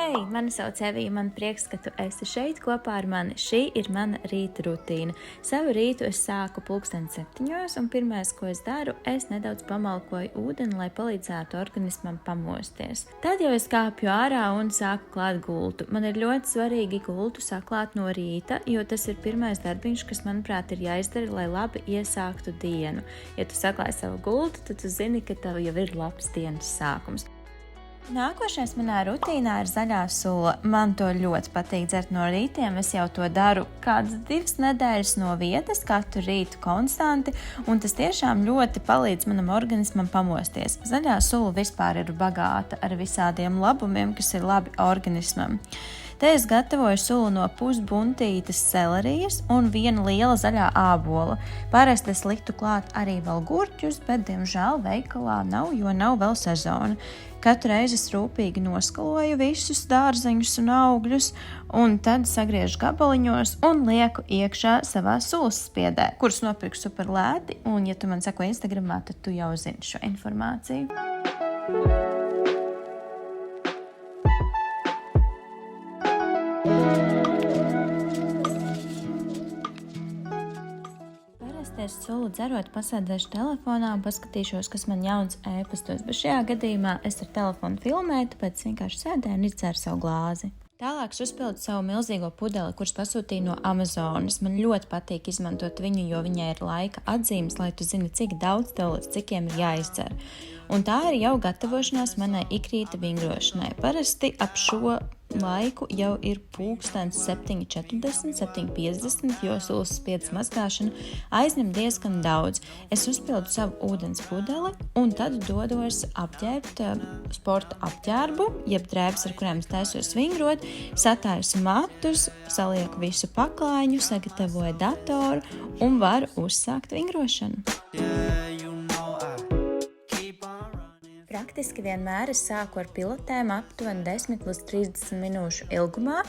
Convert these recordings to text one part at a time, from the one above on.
Hei, mani sauc Evija, man prieks, ka tu esi šeit kopā ar mani. Šī ir mana rīta rutīna. Savu rītu es sāku 7:00, un pirmais, ko es daru, es nedaudz pamalkoju ūdeni, lai palīdzētu organismam pamosties. Tad jau es kāpju ārā un sāku klāt gultu. Man ir ļoti svarīgi gultu saklāt no rīta, jo tas ir pirmais darbiņš, kas, manuprāt, ir jāizdara, lai labi iesāktu dienu. Ja tu saklāji savu gultu, tad tu zini, ka tev jau ir labs dienas sākums. Nākošais manā rutīnā ir zaļā sula. Man to ļoti patīk dzert no rītiem. Es jau to daru kādas 2 nedēļas no vietas, katru rītu konstanti, un tas tiešām ļoti palīdz manam organismam pamosties. Zaļā sula vispār ir bagāta ar visādiem labumiem, kas ir labi organismam. Te es gatavoju sulu no pusbuntītes selerijas un viena liela zaļā ābola. Parasti es liktu klāt arī vēl gurķus, bet, diemžēl, veikalā nav, jo nav vēl sezona. Katru reizi es rūpīgi noskaloju visus dārzeņus un augļus, un tad sagriežu gabaliņos un lieku iekšā savā sulas spiedē, kuras nopirku super lēti, un, ja tu man seko Instagramā, tad tu jau zini šo informāciju. Es sulu dzerot, pasēdēšu telefonā un paskatīšos, kas man jauns ēpastos, bet šajā gadījumā es ar telefonu filmēju, tāpēc vienkārši sēdēju un izdzēru savu glāzi. Tālāk es uzpildu savu milzīgo pudeli, kuras pasūtīju no Amazonas. Man ļoti patīk izmantot viņu, jo viņai ir laika atzīmes, lai tu zini, cik daudz tev līdz cikiem ir jāizdzer. Un tā ir jau gatavošanās manai ikrīta vingrošanai. Parasti ap šo laiku jau ir 7:40, 7:50, jo sulas spiedas mazgāšana aizņem diezgan daudz. Es uzpildu savu ūdens pudeli un tad dodos apģērbt sporta apģērbu, jeb drēbes, ar kurām es taisos vingrot, sataisu matus, salieku visu paklājiņu, sagatavoju datoru un varu uzsākt vingrošanu. Praktiski vienmēr es sāku ar pilotēm aptuveni 10 līdz 30 minūšu ilgumā.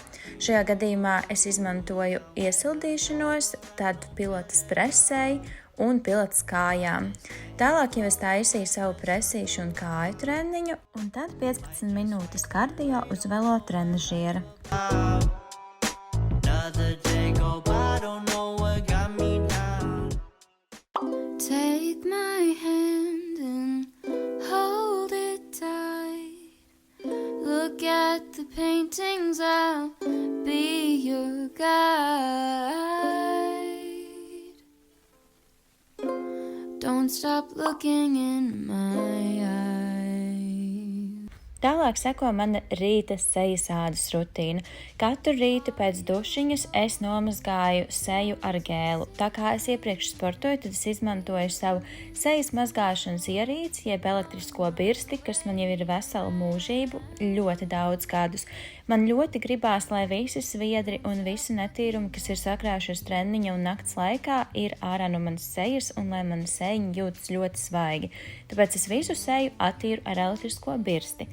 Šajā gadījumā es izmantoju iesildīšanos, tad pilotes presēju un pilotes kājām. Tālāk jau es taisīju savu presīšu un kāju treniņu, un tad 15 minūtes kardio uz velo trenažiera. Take my hand and hold it tight. Look at the paintings, I'll be your guide. Don't stop looking in my eyes. Tālāk seko mana rīta sejas ādas rutīna. Katru rītu pēc dušiņas es nomazgāju seju ar gēlu. Tā kā es iepriekš sportoju, tad es izmantoju savu sejas mazgāšanas ierīci, jeb elektrisko birsti, kas man jau ir veselu mūžību, ļoti daudz gadus. Man ļoti gribās, lai visi sviedri un visi netīrumi, kas ir sakrājušies treniņa un nakts laikā, ir ārā no manas sejas un lai mana seja jūtas ļoti svaigi. Tāpēc es visu seju attīru ar elektrisko birsti.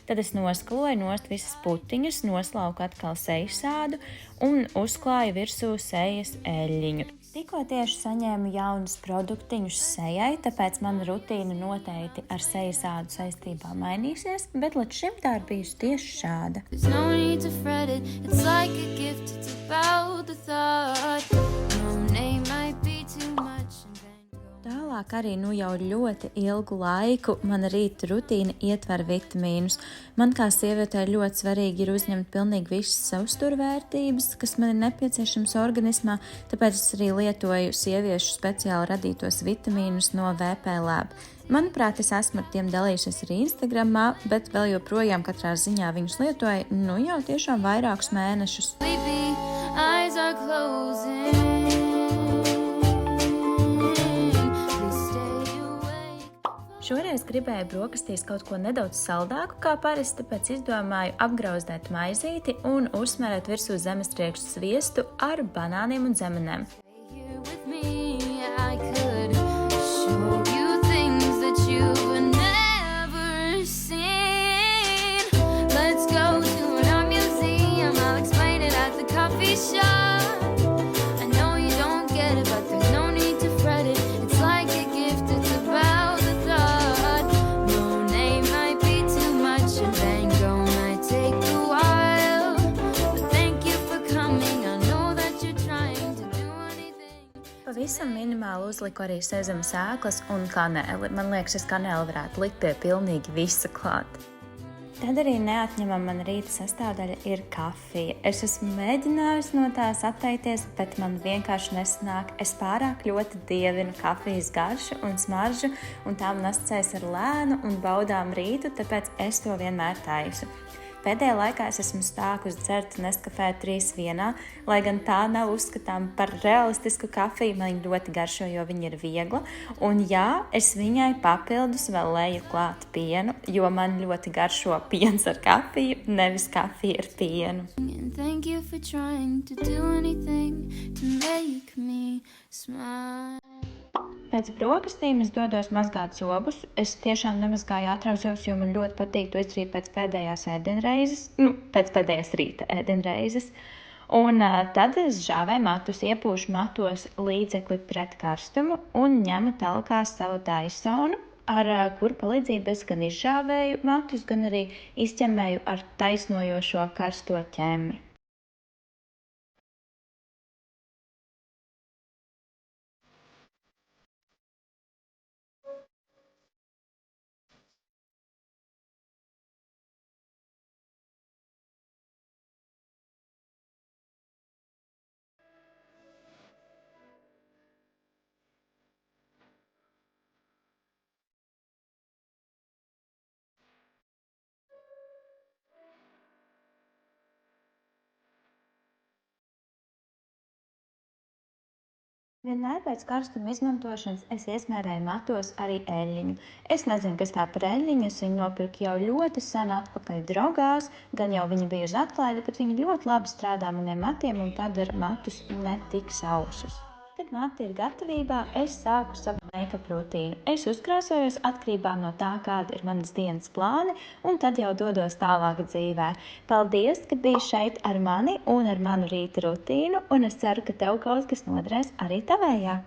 Tad es noskaloju nost visas putiņas, noslauku atkal sejas ādu un uzklāju virsū sejas eļļiņu. Tikko tieši saņēmu jaunus produktiņus sejai, tāpēc mana rutīna noteikti ar sejas ādu saistībā mainīsies, bet līdz šim tā ir bijusi tieši šāda. Tālāk arī jau ļoti ilgu laiku mana rīta rutīna ietver vitamīnus. Man kā sievietei ļoti svarīgi ir uzņemt pilnīgi visas savsturvērtības, kas man ir nepieciešams organismā, tāpēc es arī lietoju sieviešu speciāli radītos vitamīnus no VP Lab. Manuprāt, es esmu ar tiem dalījušies arī Instagramā, bet vēl joprojām katrā ziņā viņus lietoju, jau tiešām vairākus mēnešus. Šoreiz gribēju brokastīs kaut ko nedaudz saldāku kā parasti, tāpēc izdomāju apgrauzdēt maizīti un uzsmērēt virsū zemestriekšu sviestu ar banāniem un zemenēm. Take the wire. opcionāli uzliku arī sezama sēklas un kanēli. Man liekas, es kanēli varētu likt pie pilnīgi visa klāt. Tad arī neatņemama mana rīta sastāvdaļa ir kafija. Es esmu mēģinājusi no tās atteikties, bet man vienkārši nesanāk. Es pārāk ļoti dievinu kafijas garšu un smaržu, un tām nascēs ar lēnu un baudām rītu, tāpēc es to vienmēr taisu. Pēdējā laikā es esmu sākusi dzert Neskafē 3-1, lai gan tā nav uzskatām par realistisku kafiju, man viņa ļoti garšo, jo viņa ir viegla. Un jā, es viņai papildus vēl leju klāt pienu, jo man ļoti garšo piens ar kafiju, nevis kafija ar pienu. Thank you for trying to do anything to make me smile. Pēc brokastīm es dodos mazgāt zobus. Es tiešām nemazgāju ātrāk zobus, jo man ļoti patīk to izdarīt pēc pēdējās ēdienreizes, pēc pēdējās rīta ēdienreizes. Un tad es žāvēju matus, iepūšu matos līdzekli pret karstumu un ņemu talkā savu Dysonu, ar kuru palīdzību es gan izžāvēju matus, gan arī izķemmēju ar taisnojošo karsto ķemmi. Vienmēr pēc karstuma izmantošanas es iesmērēju matos arī eļļiņu. Es nezinu, kas tā par eļļiņu, es viņu nopirku jau ļoti sen atpakaļ Draugās, gan jau viņa bija uz atlaidi, bet viņa ļoti labi strādā maniem matiem un padara matus ne tik sausus. Kad mati ir gatavībā, es sāku savu make-up rutīnu. Es uzkrāsojos atkarībā no tā, kāda ir manas dienas plāni, un tad jau dodos tālāk dzīvē. Paldies, ka biji šeit ar mani un ar manu rīta rutīnu, un es ceru, ka tev kaut kas noderēs arī tavējā.